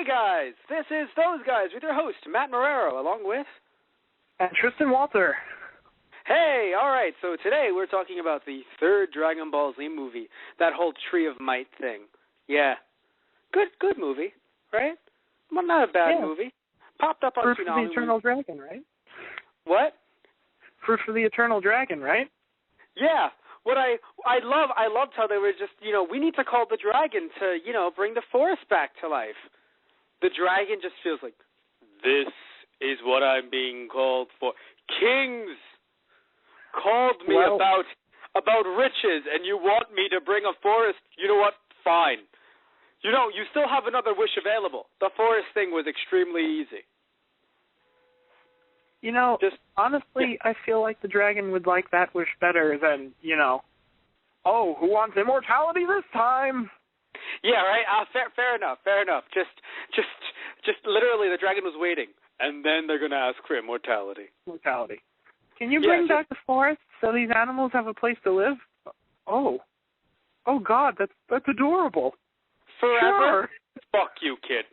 guys, this is Those Guys with your host, Matt Marrero, along with... And Tristan Walter. Hey, alright, so today we're talking about the third Dragon Ball Z movie, that whole Tree of Might thing. Yeah. Good movie, right? Well, not a bad movie. Popped up on Fruit Tsunami. for the Eternal Dragon, right? What? Fruit for the Eternal Dragon, right? Yeah. What I loved how they were just, we need to call the dragon to, bring the forest back to life. The dragon just feels like, this is what I'm being called for. Kings called me about riches, and you want me to bring a forest. You know what? Fine. You still have another wish available. The forest thing was extremely easy. Honestly, I feel like the dragon would like that wish better than, oh, who wants immortality this time? Yeah, right. Fair enough. Just literally, the dragon was waiting, and then they're gonna ask for immortality. Can you bring back the forest so these animals have a place to live? Oh God, that's adorable. Forever? Sure. Fuck you, kid.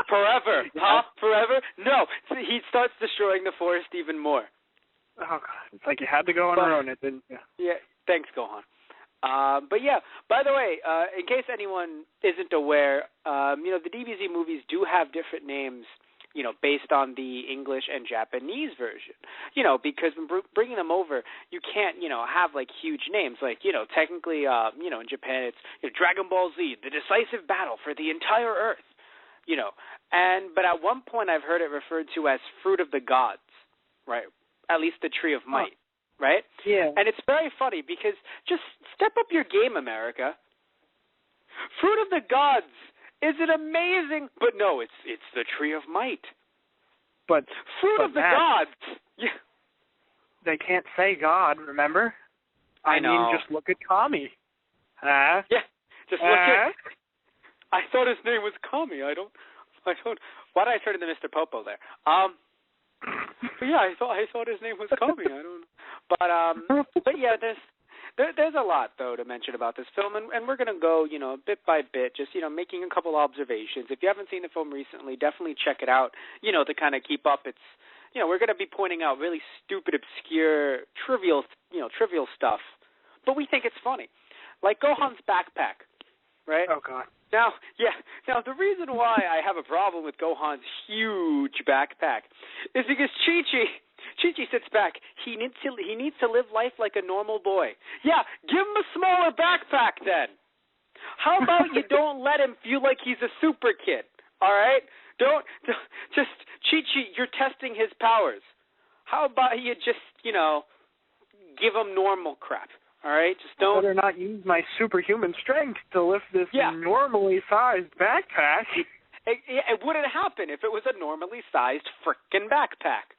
Forever. Huh? Forever? No. He starts destroying the forest even more. Oh, God. It's like you had to go and ruin it, didn't you? Yeah. Thanks, Gohan. But yeah, by the way, in case anyone isn't aware, the DBZ movies do have different names, based on the English and Japanese version. Because when bringing them over, you can't, have, huge names. Technically, in Japan, it's Dragon Ball Z, the decisive battle for the entire Earth. But at one point I've heard it referred to as Fruit of the Gods, right? At least the Tree of Might, right? Yeah. And it's very funny because just step up your game, America. Fruit of the Gods, is it amazing? But no, it's the Tree of Might. But Fruit of the Gods. Yeah. They can't say God, remember? I know. mean, just look at Kami. Yeah, just look at... I thought his name was Kami. I don't. Why did I turn into Mr. Popo there? But yeah, I thought his name was Kami. I don't know. But yeah, there's a lot though to mention about this film, and we're gonna go, bit by bit, just making a couple observations. If you haven't seen the film recently, definitely check it out. To kind of keep up. It's we're gonna be pointing out really stupid, obscure, trivial stuff, but we think it's funny, like Gohan's backpack, right? Oh God. Now, the reason why I have a problem with Gohan's huge backpack is because Chi-Chi sits back. He needs to live life like a normal boy. Yeah, give him a smaller backpack then. How about you don't let him feel like he's a super kid, all right? Don't just, Chi-Chi, you're testing his powers. How about you just, give him normal crap? All right, just don't. I better not use my superhuman strength to lift this normally sized backpack. It wouldn't happen if it was a normally sized frickin' backpack.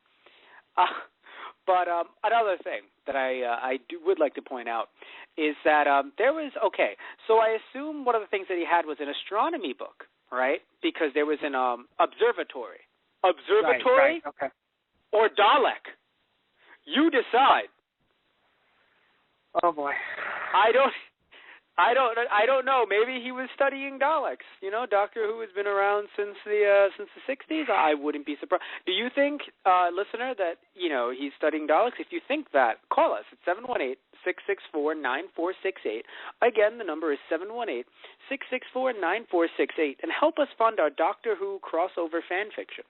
But another thing that I would like to point out is that there was so I assume one of the things that he had was an astronomy book, right? Because there was an observatory, right. Okay. or Dalek. You decide. Oh boy. I don't know. Maybe he was studying Daleks. Doctor Who has been around since the 60s. I wouldn't be surprised. Do you think, listener, that he's studying Daleks? If you think that, call us at 718-664-9468. Again, the number is 718-664-9468, and help us fund our Doctor Who crossover fan fiction.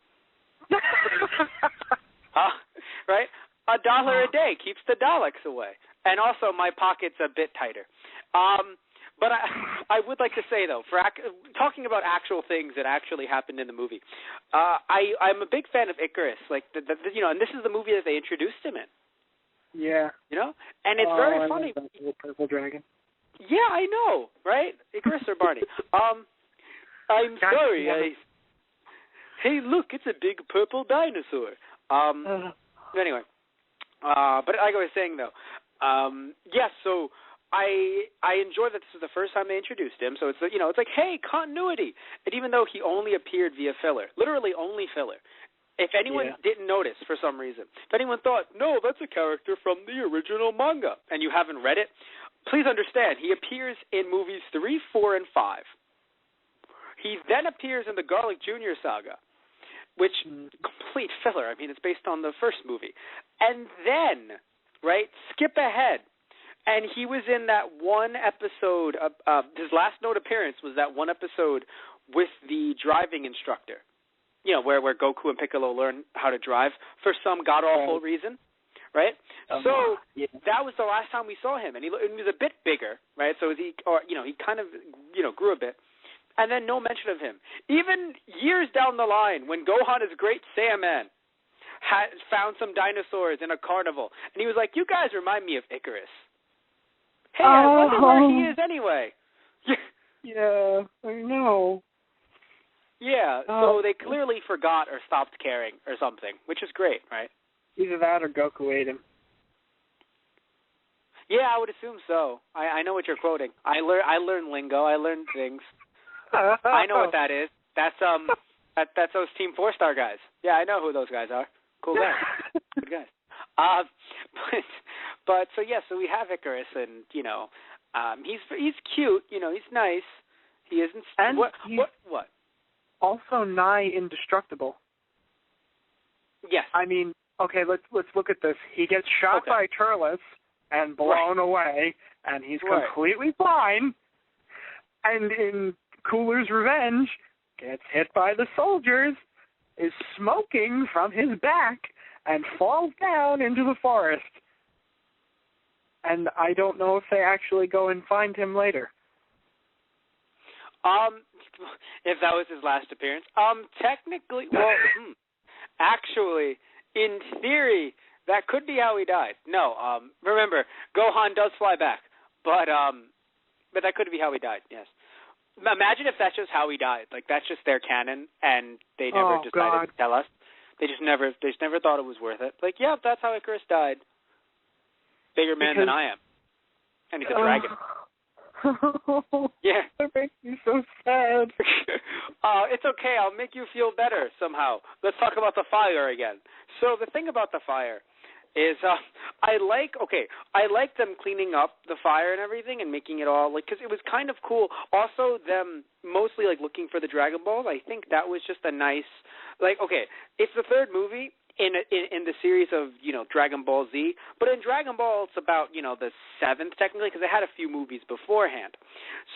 Right? $1 a day keeps the Daleks away. And also, my pocket's a bit tighter. But I would like to say, though, for talking about actual things that actually happened in the movie, I'm a big fan of Icarus. And this is the movie that they introduced him in. Yeah. And it's very funny. That little purple dragon. Yeah, I know, right? Icarus or Barney? I'm sorry. Hey, look, it's a big purple dinosaur. Anyway. But like I was saying, though, so I enjoy that this is the first time they introduced him. So it's it's like, hey, continuity. And even though he only appeared via filler, literally only filler. If anyone didn't notice for some reason, if anyone thought, no, that's a character from the original manga, and you haven't read it, please understand, he appears in movies 3, 4, and 5. He then appears in the Garlic Jr. saga, which complete filler. I mean, it's based on the first movie. And then, right, skip ahead. And he was in that one episode his last known appearance was that one episode with the driving instructor. You know, where Goku and Piccolo learn how to drive for some god-awful reason, right? So that was the last time we saw him, and he was a bit bigger, right? So he kind of, grew a bit. And then no mention of him. Even years down the line, when Gohan is Great Saiyaman, had found some dinosaurs in a carnival, and he was like, "You guys remind me of Icarus." Hey, I wonder where he is anyway. Yeah, I know. Yeah, so they clearly forgot or stopped caring or something, which is great, right? Either that or Goku ate him. Yeah, I would assume so. I know what you're quoting. I learned lingo. I learned things. I know what that is. That's that's those Team 4-Star guys. Yeah, I know who those guys are. Cool guys. Good guys. But so we have Icarus, and he's cute. He's nice. He isn't. And what? Also nigh indestructible. Yes. I mean, okay, let's look at this. He gets shot by Turles and blown away, and he's completely fine. And in Cooler's Revenge, gets hit by the soldiers, is smoking from his back, and falls down into the forest. And I don't know if they actually go and find him later. If that was his last appearance. Technically, actually, in theory, that could be how he died. No, remember, Gohan does fly back, but that could be how he died, yes. Imagine if that's just how he died. Like, that's just their canon, and they never decided to tell us. They just never thought it was worth it. Like, yeah, that's how Icarus died. Bigger man than I am. And he's a dragon. Yeah. That makes me so sad. It's okay. I'll make you feel better somehow. Let's talk about the fire again. So the thing about the fire is I like them cleaning up the fire and everything and making it all, like, because it was kind of cool. Also, them mostly, like, looking for the Dragon Balls. I think that was just a nice, like, okay, it's the third movie in the series of, Dragon Ball Z, but in Dragon Ball it's about, the seventh technically, because they had a few movies beforehand.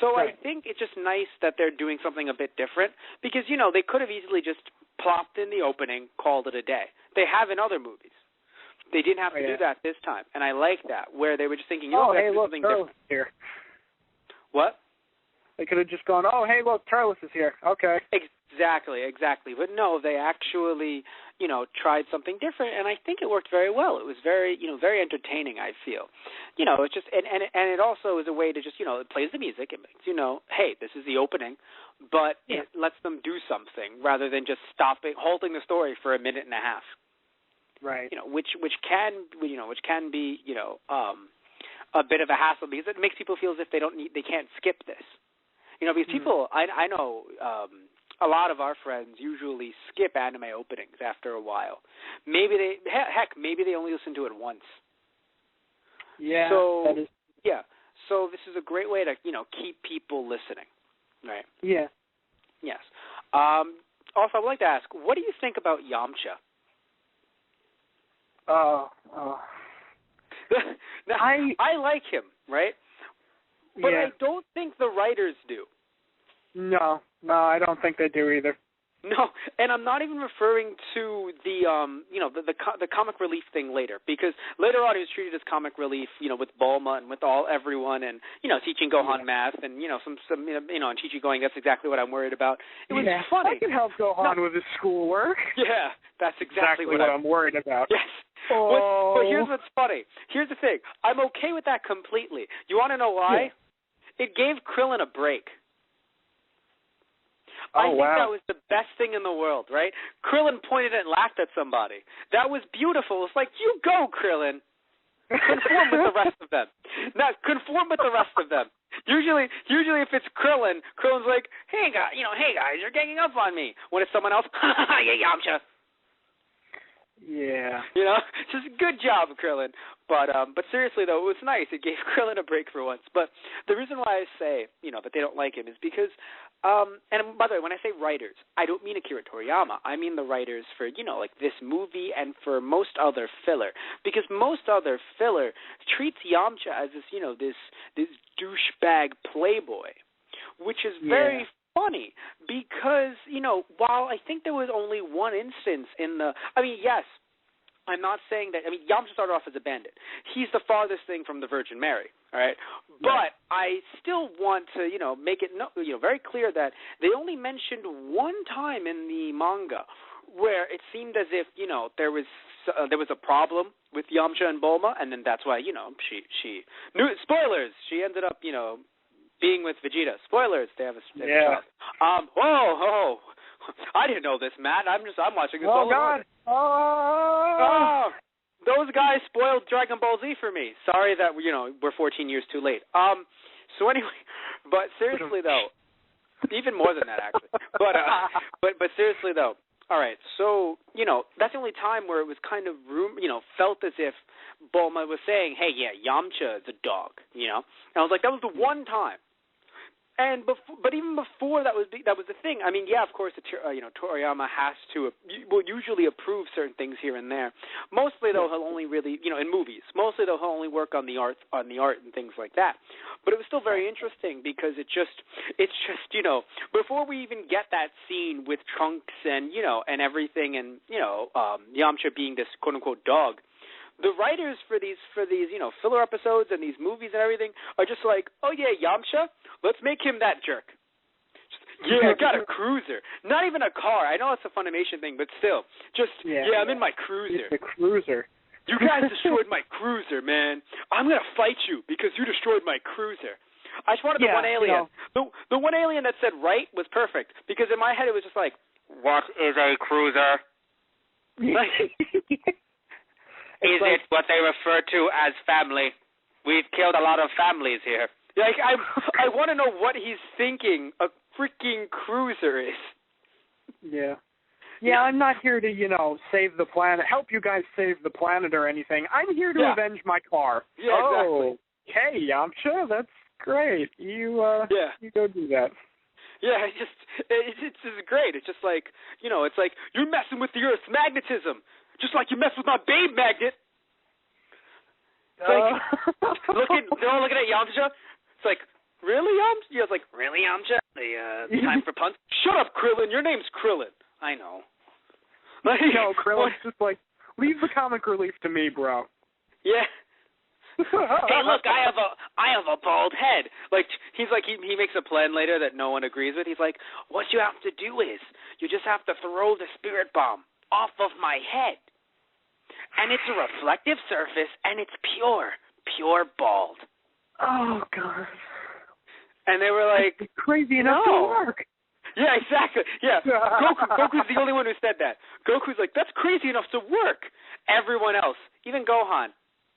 So I think it's just nice that they're doing something a bit different, because, they could have easily just plopped in the opening, called it a day. They have in other movies. They didn't have to do that this time, and I like that, where they were just thinking, we have to do something different. Here. What? They could have just gone, hey, look, Turles is here. Okay. Exactly. But no, they actually, tried something different, and I think it worked very well. It was very, very entertaining, I feel. It's just, and it also is a way to just, it plays the music. It makes hey, this is the opening, but it lets them do something rather than just halting the story for a minute and a half. Right. Which can be, a bit of a hassle, because it makes people feel as if they can't skip this. Because people, I know, a lot of our friends usually skip anime openings after a while. Maybe they only listen to it once. Yeah. So that is... So this is a great way to keep people listening, right? Yeah. Yes. Also, I'd like to ask, what do you think about Yamcha? Now, I like him, right? But I don't think the writers do. No, I don't think they do either. No, and I'm not even referring to the the comic relief thing later, because later on he was treated as comic relief, with Bulma and with everyone, and teaching Gohan math, and some and Chi-Chi going, that's exactly what I'm worried about. It was funny. I can help Gohan with his schoolwork. Yeah, that's exactly what I'm worried about. Yes. Oh. But here's what's funny. Here's the thing. I'm okay with that completely. You want to know why? Yeah. It gave Krillin a break. I think that was the best thing in the world, right? Krillin pointed and laughed at somebody. That was beautiful. It's like, you go, Krillin. Conform with the rest of them. Now, conform with the rest of them. Usually if it's Krillin, Krillin's like, hey guys, you're ganging up on me. When it's someone else, yeah, Yamcha. Yeah. You know, just good job, Krillin. But seriously though, it was nice. It gave Krillin a break for once. But the reason why I say, that they don't like him is because, and by the way, when I say writers, I don't mean Akira Toriyama. I mean the writers for, like this movie and for most other filler. Because most other filler treats Yamcha as this, this douchebag playboy, which is very funny because, while I think there was only one instance yes, I'm not saying that. Yamcha started off as a bandit. He's the farthest thing from the Virgin Mary, all right? But I still want to, make it very clear that they only mentioned one time in the manga where it seemed as if, there was a problem with Yamcha and Bulma, and then that's why, she knew, spoilers, she ended up, being with Vegeta. Spoilers, they have a child. Whoa, I didn't know this, Matt. I'm watching this all God. Those guys spoiled Dragon Ball Z for me. Sorry that, we're 14 years too late. So anyway, but seriously though, even more than that actually. But seriously though, all right, so, that's the only time where it was kind of felt as if Bulma was saying, hey, yeah, Yamcha is a dog, And I was like, that was the one time. But even before that was the thing. Of course, Toriyama has to will usually approve certain things here and there. Mostly though, he'll only really in movies. Mostly though, he'll only work on the art and things like that. But it was still very interesting because it's just before we even get that scene with Trunks and and everything and Yamcha being this quote unquote dog. The writers for these filler episodes and these movies and everything are just like, oh yeah, Yamcha, let's make him that jerk. I got a cruiser. Not even a car. I know it's a Funimation thing, but still. I'm in my cruiser. It's a cruiser. You guys destroyed my cruiser, man. I'm going to fight you because you destroyed my cruiser. I just wanted the one alien. The one alien that said right was perfect because in my head it was just like, what is a cruiser? Is it what they refer to as family? We've killed a lot of families here. I want to know what he's thinking a freaking cruiser is. Yeah, I'm not here to, save the planet, help you guys save the planet or anything. I'm here to avenge my car. Yeah, exactly. Hey, Yamcha, that's great. You go do that. Yeah, it's just great. It's just like, it's like, you're messing with the Earth's magnetism. Just like you mess with my babe magnet. It's like, they're all looking at Yamcha. It's like, really, Yamcha? Yeah, it's like, really, Yamcha? The time for puns? Shut up, Krillin. Your name's Krillin. I know. No, Krillin's just like, leave the comic relief to me, bro. Yeah. Hey, look, I have a bald head. Like, he's like, he makes a plan later that no one agrees with. He's like, what you have to do is, you just have to throw the spirit bomb off of my head. And it's a reflective surface, and it's pure bald. Oh, God. And they were like, it's crazy enough to work. Yeah, exactly. Yeah. Goku's the only one who said that. Goku's like, that's crazy enough to work. Everyone else, even Gohan,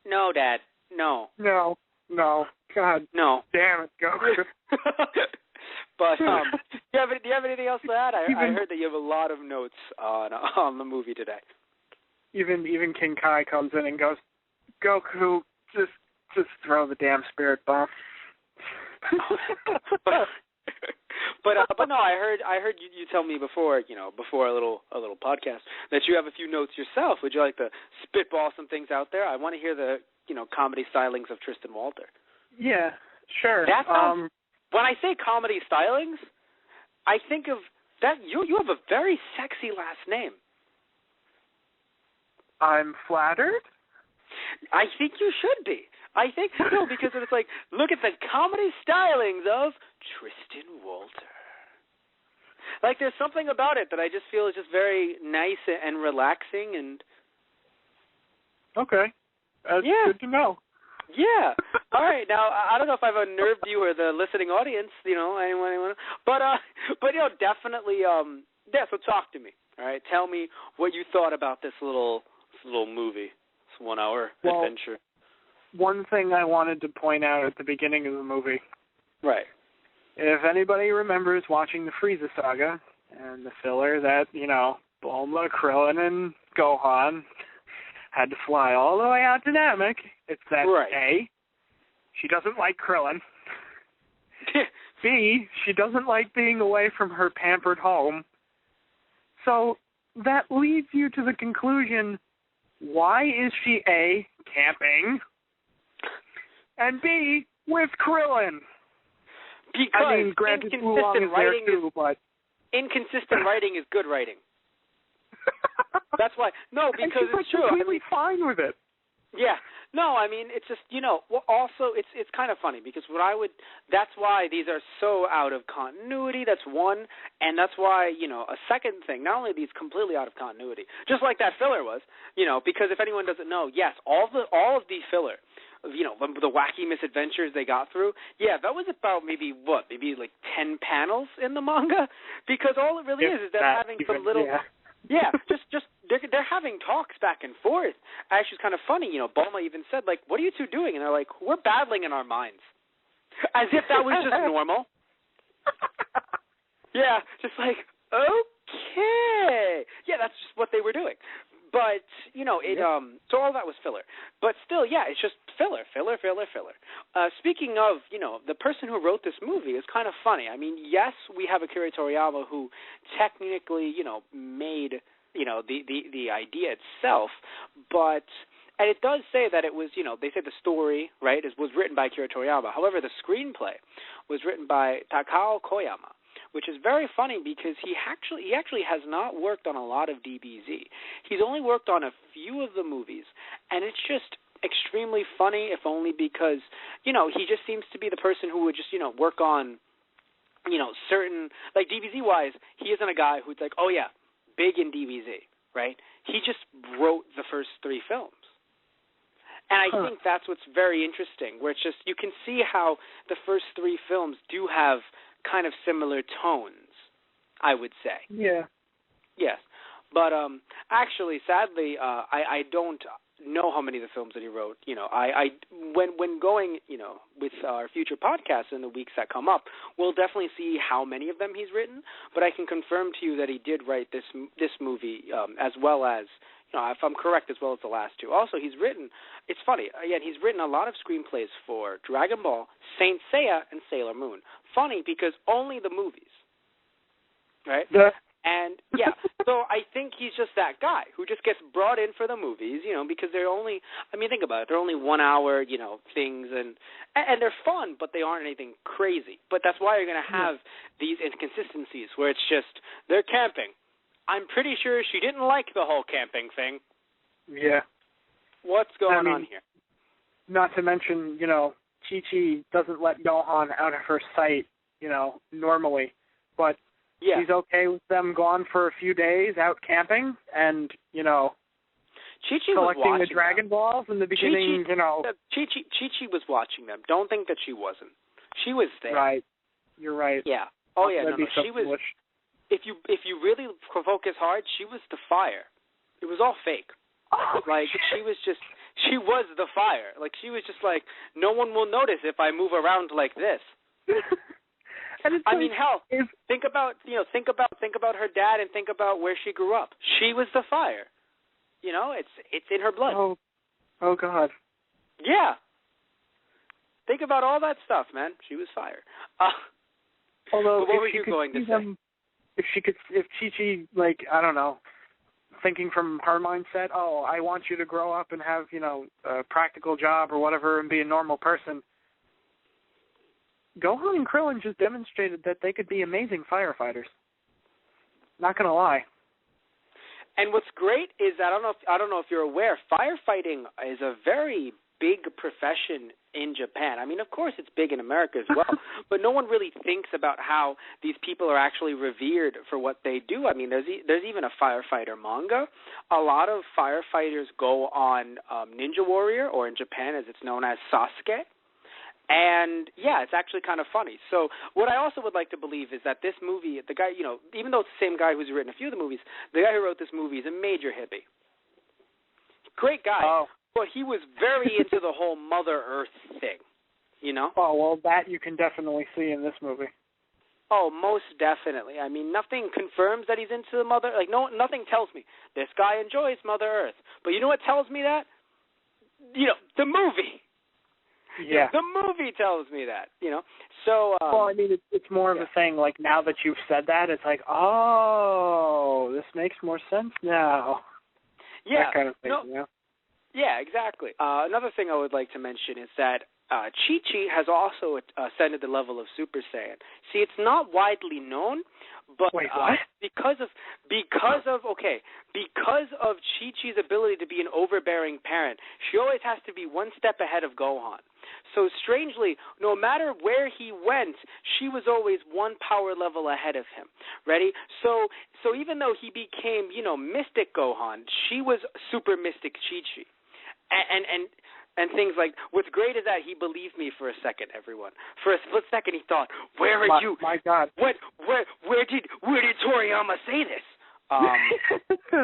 no, Dad, no. No. God. No. Damn it, Goku. But do you have anything else to add? I heard that you have a lot of notes on the movie today. Even King Kai comes in and goes, Goku, just throw the damn spirit bomb. But no, I heard you tell me before a little podcast that you have a few notes yourself. Would you like to spitball some things out there? I want to hear the comedy stylings of Tristan Walter. Yeah, sure. That sounds, when I say comedy stylings, I think of that you have a very sexy last name. I'm flattered. I think you should be. I think so, because it's like, look at the comedy stylings of Tristan Walter. Like, there's something about it that I just feel is just very nice and relaxing and... Okay. That's good to know. Yeah. All right. Now, I don't know if I've unnerved you or the listening audience, anyone. But definitely, so talk to me. All right. Tell me what you thought about this little movie, this 1 hour adventure. One thing I wanted to point out at the beginning of the movie. Right. If anybody remembers watching the Frieza saga and the filler that, Bulma, Krillin, and Gohan had to fly all the way out to Namek, it's that A, she doesn't like Krillin. B, she doesn't like being away from her pampered home. So that leads you to the conclusion, why is she A, camping, and B, with Krillin? Because I mean, granted, inconsistent writing too, but inconsistent writing is good writing. That's why. No, because it's true. I'm completely fine with it. Yeah. No, I mean, it's just, well, also, it's kind of funny because that's why these are so out of continuity, that's one, and that's why, a second thing, not only are these completely out of continuity, just like that filler was, because if anyone doesn't know, yes, all of the filler, the wacky misadventures they got through, yeah, that was about maybe like 10 panels in the manga, because all it really is them having some little... Yeah, just they're having talks back and forth. Actually, it's kind of funny. Bulma even said, like, "What are you two doing?" And they're like, "We're battling in our minds," as if that was just normal. Yeah, just like, okay, yeah, that's just what they were doing. But so all that was filler. But still, yeah, it's just filler. Speaking of, the person who wrote this movie is kind of funny. I mean, yes, we have Akira Toriyama who technically, made, the idea itself, and it does say that it was, they say the story, right, was written by Akira Toriyama. However, the screenplay was written by Takao Koyama, which is very funny because he actually has not worked on a lot of DBZ. He's only worked on a few of the movies, and it's just extremely funny, if only because, he just seems to be the person who would just, work on, certain, like DBZ-wise, he isn't a guy who's like, oh yeah, big in DBZ, right? He just wrote the first 3 films. And I think that's what's very interesting, where it's just, you can see how the first 3 films do have kind of similar tones, I would say. Yeah. Yes. But actually, sadly, I don't know how many of the films that he wrote. When going, with our future podcasts in the weeks that come up, we'll definitely see how many of them he's written. But I can confirm to you that he did write this movie, as well as, if I'm correct, as well as the last 2. Also, he's written, it's funny, again, he's written a lot of screenplays for Dragon Ball, Saint Seiya, and Sailor Moon. Funny, because only the movies, right? Yeah. And, yeah, so I think he's just that guy who just gets brought in for the movies, because they're only, think about it, they're only 1 hour, things, and they're fun, but they aren't anything crazy. But that's why you're going to have these inconsistencies where it's just, they're camping. I'm pretty sure she didn't like the whole camping thing. Yeah. What's going on here? Not to mention, Chi-Chi doesn't let Gohan out of her sight, normally. But she's okay with them gone for a few days out camping and, Chi-Chi collecting the Dragon Balls in the beginning, Chi-Chi was watching them. Don't think that she wasn't. She was there. Right. You're right. Yeah. Oh, yeah. No, so she was. Foolish. If you really focus hard, she was the fire. It was all fake. She was the fire. Like, she was just like, no one will notice if I move around like this. Hell, think about her dad and think about where she grew up. She was the fire. It's in her blood. Oh God. Yeah. Think about all that stuff, man. She was fire. Although, what were you going to say? If Chi-Chi, I don't know, thinking from her mindset, I want you to grow up and have, a practical job or whatever and be a normal person. Gohan and Krillin just demonstrated that they could be amazing firefighters. Not gonna lie. And what's great is, I don't know if you're aware, firefighting is a very big profession in Japan. Of course it's big in America as well, but no one really thinks about how these people are actually revered for what they do. There's even a firefighter manga. A lot of firefighters go on Ninja Warrior, or in Japan as it's known as Sasuke. And, yeah, it's actually kind of funny. So what I also would like to believe is that this movie, the guy, even though it's the same guy who's written a few of the movies, the guy who wrote this movie is a major hippie. Great guy. Oh. But he was very into the whole Mother Earth thing, Oh, well, that you can definitely see in this movie. Oh, most definitely. I mean, nothing confirms that he's into the Mother. Like, nothing tells me this guy enjoys Mother Earth. But you know what tells me that? The movie. Yeah. The movie tells me that. So. Well, I mean, it's more of a thing. Like, now that you've said that, it's like, oh, this makes more sense now. Yeah. That kind of thing. Yeah, exactly. Another thing I would like to mention is that Chi-Chi has also ascended the level of Super Saiyan. See, it's not widely known, but Wait, what? because of Chi-Chi's ability to be an overbearing parent, she always has to be one step ahead of Gohan. So strangely, no matter where he went, she was always one power level ahead of him. Ready? So even though he became, Mystic Gohan, she was Super Mystic Chi-Chi. And things like, what's great is that he believed me for a second, everyone. For a split second, he thought, where are you? My God. Where did Toriyama say this?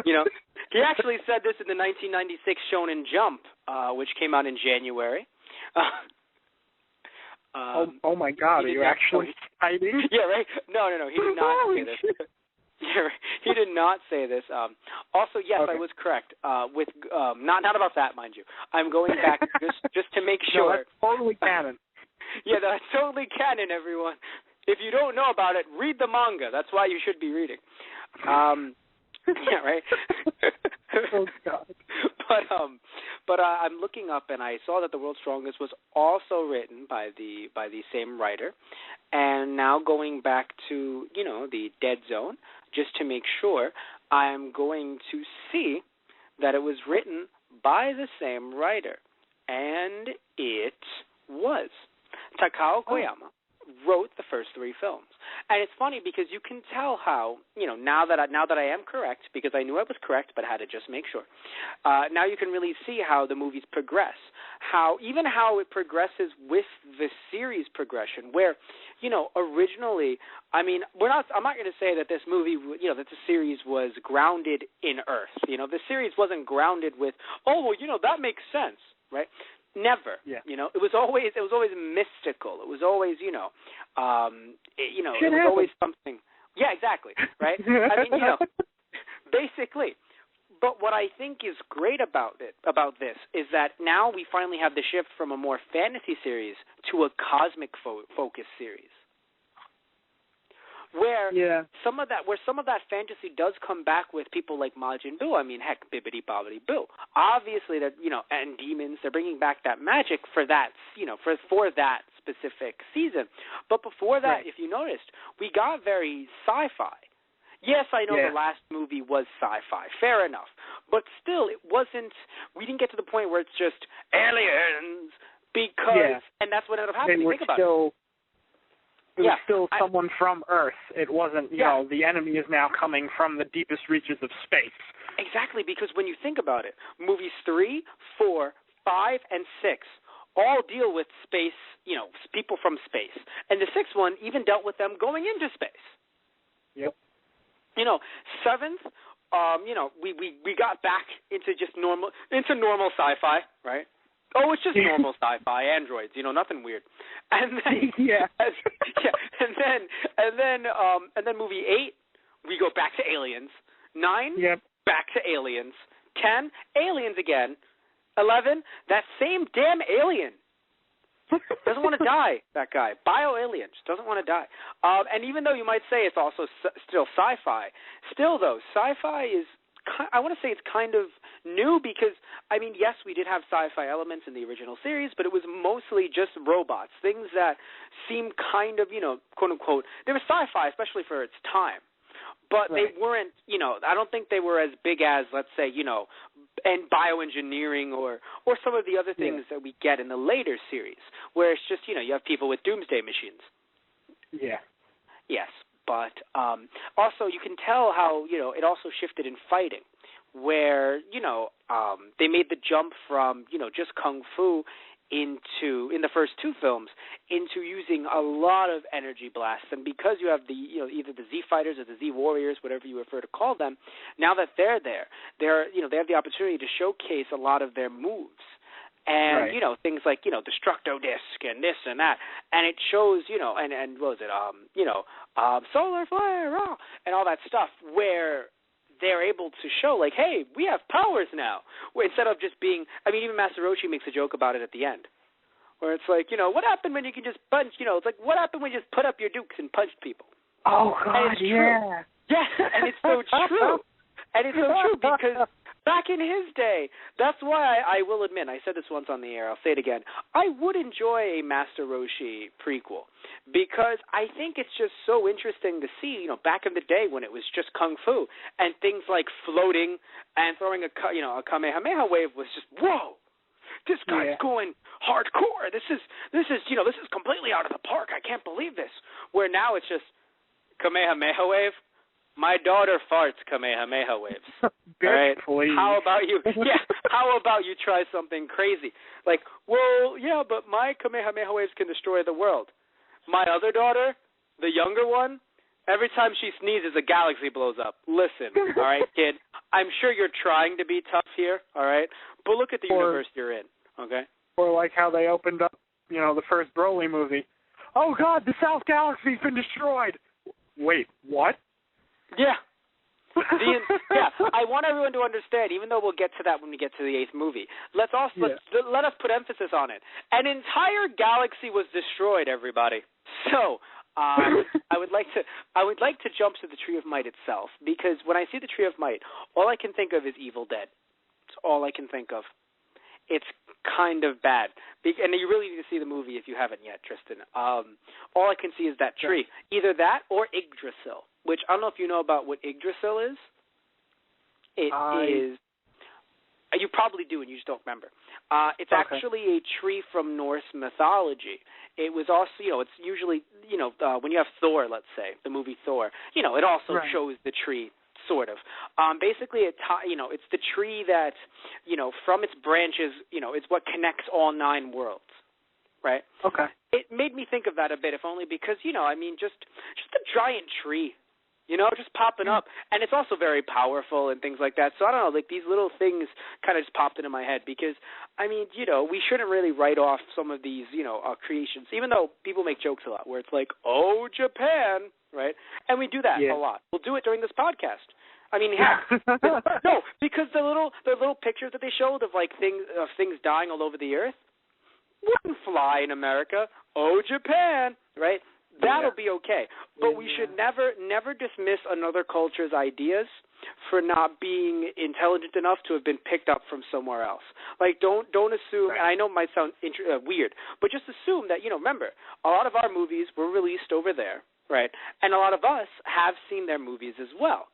He actually said this in the 1996 Shonen Jump, which came out in January. Oh my God, are you actually hiding? Yeah, right? No, he did not say this. Yeah, he did not say this. Also, yes, okay. I was correct. With not about that, mind you. I'm going back just to make sure. No, that's totally canon. Yeah, that's totally canon, everyone. If you don't know about it, read the manga. That's why you should be reading. Yeah, right. Oh God. But I'm looking up, and I saw that The World's Strongest was also written by the same writer, and now going back to the Dead Zone, just to make sure, I'm going to see that it was written by the same writer, and it was Takao Koyama. Wrote the first 3 films. And it's funny because you can tell how, now that I am correct, because I knew I was correct but had to just make sure, now you can really see how the movies progress, how it progresses with the series progression, where, originally, I'm not going to say that this movie, that the series was grounded in Earth. The series wasn't grounded with, that makes sense, right? Never. Yeah. It was always mystical. It was always, it was always something. Yeah, exactly. Right? I mean, basically. But what I think is great about this is that now we finally have the shift from a more fantasy series to a cosmic focus series. Where some of that fantasy does come back with people like Majin Buu. I mean, heck, Bibbidi Bobbidi Boo. Obviously, that and demons. They're bringing back that magic for that, for that specific season. But before that, if you noticed, we got very sci-fi. Yes, I know the last movie was sci-fi. Fair enough, but still, it wasn't. We didn't get to the point where it's just aliens because, and that's what ended up happening. Think about it. It was still someone from Earth. It wasn't, the enemy is now coming from the deepest reaches of space. Exactly, because when you think about it, movies 3, 4, 5, and 6 all deal with space, people from space. And the 6th one even dealt with them going into space. Yep. 7th, we got back into just normal sci-fi, right? Oh, it's just normal sci-fi androids, nothing weird. And then and then movie 8, we go back to aliens. 9, back to aliens. 10, aliens again. 11, that same damn alien doesn't want to die. That guy, bio-alien, just doesn't want to die. And even though you might say it's also still sci-fi, still though, sci-fi is. I want to say it's kind of new because, I mean, yes, we did have sci-fi elements in the original series, but it was mostly just robots, things that seemed kind of, quote-unquote, they were sci-fi, especially for its time. But they weren't, I don't think they were as big as, let's say, and bioengineering or some of the other things that we get in the later series, where it's just, you have people with doomsday machines. Yeah. Yes. But also you can tell how, it also shifted in fighting where, they made the jump from, just kung fu in the first 2 films into using a lot of energy blasts. And because you have the, either the Z fighters or the Z warriors, whatever you prefer to call them, now that they're there, they have the opportunity to showcase a lot of their moves. and things like Destructo Disc and this and that, and it shows and what was it solar flare and all that stuff where they're able to show like, hey, we have powers now, where instead of just being, I mean, even Master Roshi makes a joke about it at the end, where it's like, what happened when you can just punch, it's like, what happened when you just put up your dukes and punched people? Oh, God, yeah. Yes, and it's so true. And it's so true because back in his day, that's why I will admit, I said this once on the air, I'll say it again, I would enjoy a Master Roshi prequel because I think it's just so interesting to see, back in the day when it was just Kung Fu and things like floating and throwing a Kamehameha wave was just, whoa, this guy's going hardcore. This is completely out of the park. I can't believe this. Where now it's just Kamehameha wave. My daughter farts Kamehameha waves. Right? Please. How about you? Yeah. How about you try something crazy? Like, well, yeah, but my Kamehameha waves can destroy the world. My other daughter, the younger one, every time she sneezes, a galaxy blows up. Listen, all right, kid. I'm sure you're trying to be tough here, all right? But look at the universe you're in, okay? Or like how they opened up, the first Broly movie. Oh, God, the South Galaxy's been destroyed. Wait, what? Yeah. I want everyone to understand, even though we'll get to that when we get to the 8th movie. Let us put emphasis on it. An entire galaxy was destroyed, everybody. So, I would like to jump to the Tree of Might itself, because when I see the Tree of Might, all I can think of is Evil Dead. It's all I can think of. It's kind of bad. And you really need to see the movie if you haven't yet, Tristan. All I can see is that tree. Either that or Yggdrasil, which I don't know if you know about what Yggdrasil is. It is... You probably do, and you just don't remember. It's actually a tree from Norse mythology. It was also, it's usually, when you have Thor, let's say, the movie Thor, it also shows the tree, sort of. Basically, it's the tree that, from its branches, it's what connects all 9 worlds, right? Okay. It made me think of that a bit, if only because, just a giant tree. Just popping up. And it's also very powerful and things like that. So I don't know, like these little things kind of just popped into my head because, we shouldn't really write off some of these, creations, even though people make jokes a lot where it's like, oh, Japan, right? And we do that a lot. We'll do it during this podcast. No, because the little pictures that they showed of like things dying all over the earth wouldn't fly in America. Oh, Japan, right? That'll be okay. But we should never dismiss another culture's ideas for not being intelligent enough to have been picked up from somewhere else. Like, don't assume, and I know it might sound weird, but just assume that, remember, a lot of our movies were released over there, right? And a lot of us have seen their movies as well.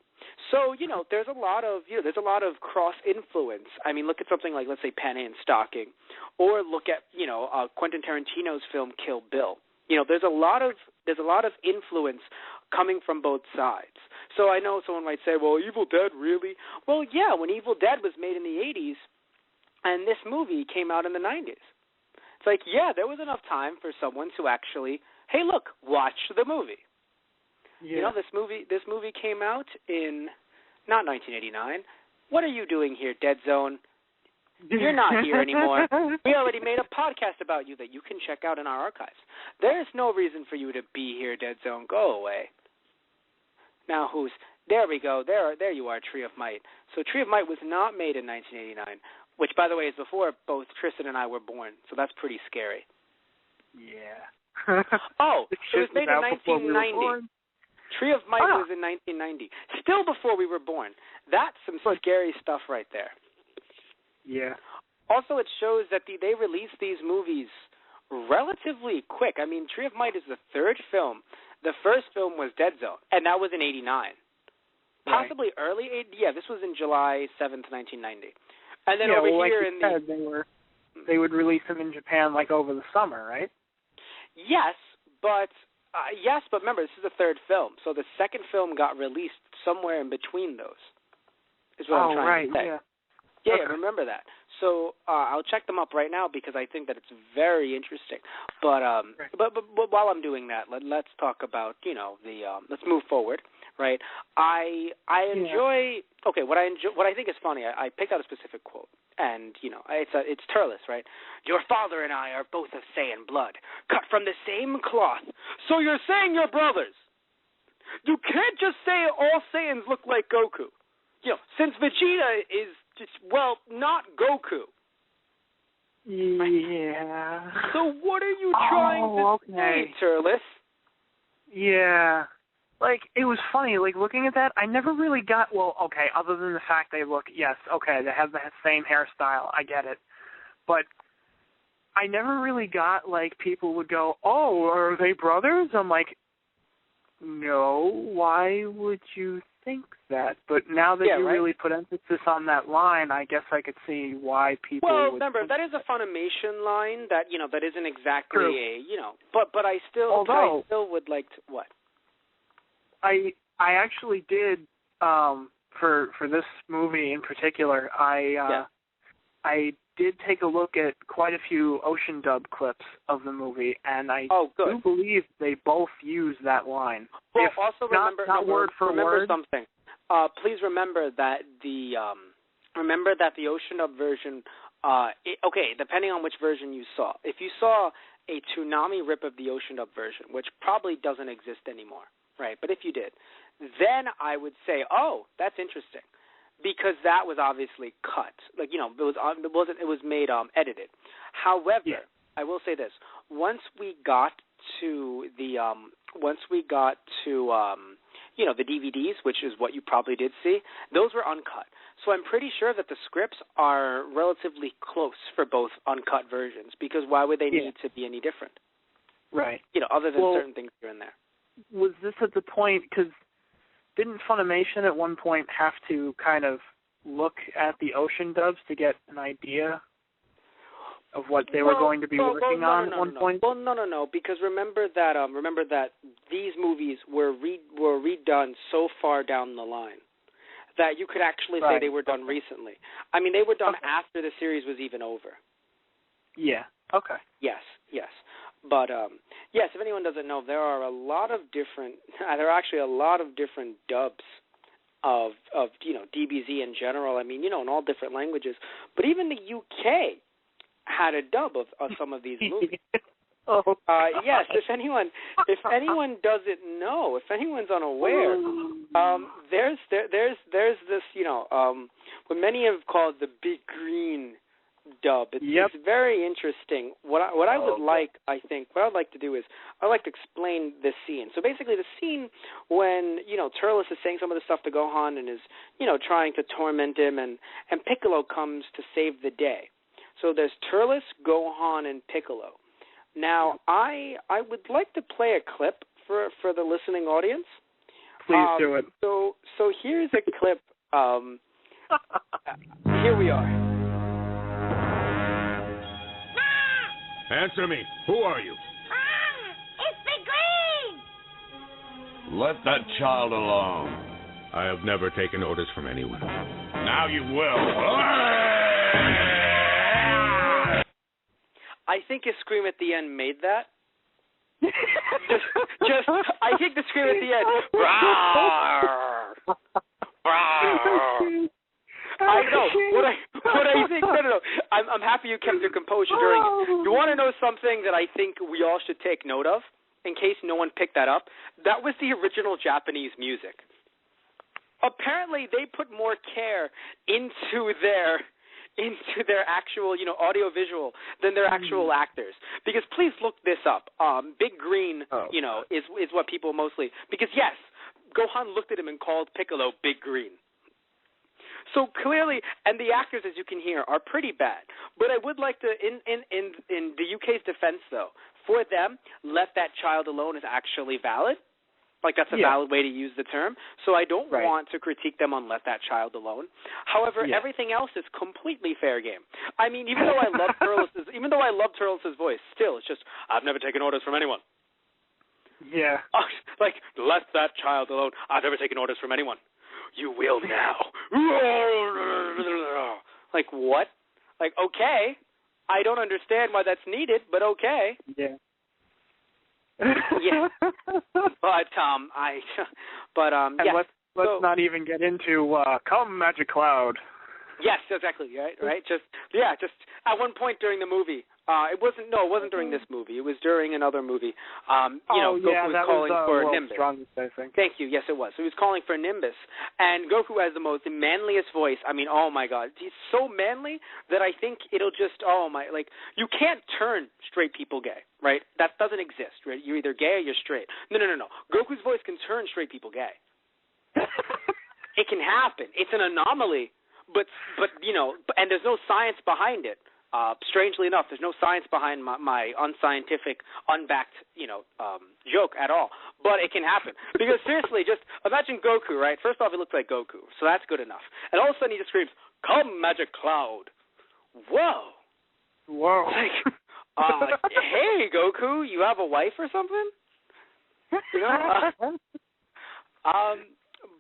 So, there's a lot of cross-influence. Look at something like, let's say, Penny and Stocking, or look at, Quentin Tarantino's film Kill Bill. There's a lot of influence coming from both sides. So I know someone might say, well, Evil Dead, really? Well, yeah, when Evil Dead was made in the 80s and this movie came out in the 90s. It's like, yeah, there was enough time for someone to actually, hey, look, watch the movie. Yeah. This movie came out in, not 1989. What are you doing here, Dead Zone? You're not here anymore. We already made a podcast about you that you can check out in our archives. There's no reason for you to be here, Dead Zone. Go away. Now there we go. There you are, Tree of Might. So Tree of Might was not made in 1989, which, by the way, is before both Tristan and I were born. So that's pretty scary. Yeah. It was made in 1990. Tree of Might was in 1990. Still before we were born. That's some scary stuff right there. Yeah. Also, it shows that they released these movies relatively quick. Tree of Might is the 3rd film. The first film was Dead Zone, and that was in 89. Possibly early 80. Yeah, this was in July 7th, 1990. And then they would release them in Japan like over the summer, right? Yes, but remember, this is the 3rd film, so the 2nd film got released somewhere in between those. Is what I'm trying to say. Yeah. Yeah, remember that. So I'll check them up right now because I think that it's very interesting. But while I'm doing that, let's talk about let's move forward, right? I enjoy what I think is funny. I picked out a specific quote. And, it's Turles, right? Your father and I are both of Saiyan blood, cut from the same cloth. So you're saying you're brothers. You can't just say all Saiyans look like Goku. Since Vegeta is not Goku. Yeah. So what are you trying to say, Turles? Yeah. It was funny, looking at that, I never really got, other than the fact they look, yes, okay, they have the same hairstyle, I get it. But I never really got, people would go, oh, are they brothers? I'm like, no, why would you think that? But now that you really put emphasis on that line, I guess I could see why people would remember, that is a Funimation line that, that isn't exactly True. but I still would like to, what? I actually did for this movie in particular. I did take a look at quite a few Ocean Dub clips of the movie, and I do believe they both use that line. Well, also not word for word. Something. Please remember that the Ocean Dub version. Depending on which version you saw. If you saw a Toonami rip of the Ocean Dub version, which probably doesn't exist anymore. Right, but if you did, then I would say, oh, that's interesting, because that was obviously cut. It was made edited. However, I will say this: once we got to the the DVDs, which is what you probably did see, those were uncut. So I'm pretty sure that the scripts are relatively close for both uncut versions, because why would they need to be any different? Right. Other than certain things here and there. Was this at the point, because didn't Funimation at one point have to kind of look at the Ocean Dubs to get an idea of what they were going to be working on at one point? Well, no, because remember that these movies were redone so far down the line that you could actually say they were done recently. I mean, they were done after the series was even over. Yeah. Okay. Yes. But yes, if anyone doesn't know, there are actually a lot of different dubs of DBZ in general. I mean, in all different languages. But even the UK had a dub of some of these movies. Yes, if anyone doesn't know, if anyone's unaware, there's this what many have called the Big Green dub. It's very interesting. What I would like to do is I'd like to explain this scene. So basically, the scene when Turles is saying some of the stuff to Gohan and is trying to torment him, and Piccolo comes to save the day. So there's Turles, Gohan, and Piccolo. Now I would like to play a clip for the listening audience. Please do it. So here's a clip. Here we are. Answer me. Who are you? It's Big Green! Let that child alone. I have never taken orders from anyone. Now you will. I think his scream at the end made that. I think the scream at the end. I know. What I think. No. I'm happy you kept your composure during it. You want to know something that I think we all should take note of, in case no one picked that up? That was the original Japanese music. Apparently, they put more care into their actual, audio visual than their actual actors. Because please look this up. Big Green, is what people mostly, because yes, Gohan looked at him and called Piccolo Big Green. So clearly, and the actors, as you can hear, are pretty bad. But I would like to, in the UK's defense, though, for them, let that child alone is actually valid. Like, that's a valid way to use the term. So I don't want to critique them on let that child alone. However, everything else is completely fair game. I mean, even though I love Turles' voice, still, it's just, I've never taken orders from anyone. Yeah. Like, let that child alone. I've never taken orders from anyone. You will now. Like, what? Like, okay. I don't understand why that's needed, but okay. Yeah. Yeah. But, let's not even get into, come, Magic Cloud. Yes, exactly. Right. Just at one point during the movie. It wasn't during this movie. It was during another movie. Goku was calling for Nimbus. Strongest, I think. Thank you. Yes, it was. So he was calling for Nimbus, and Goku has the most manliest voice. I mean, oh my God, he's so manly that I think it'll just you can't turn straight people gay, right? That doesn't exist, right? You're either gay or you're straight. No. Goku's voice can turn straight people gay. It can happen. It's an anomaly, but and there's no science behind it. Strangely enough, there's no science behind my unscientific, unbacked, joke at all. But it can happen. Because seriously, just imagine Goku, right? First off, he looks like Goku, so that's good enough. And all of a sudden he just screams, "Come, Magic Cloud." Whoa. Like, hey, Goku, you have a wife or something?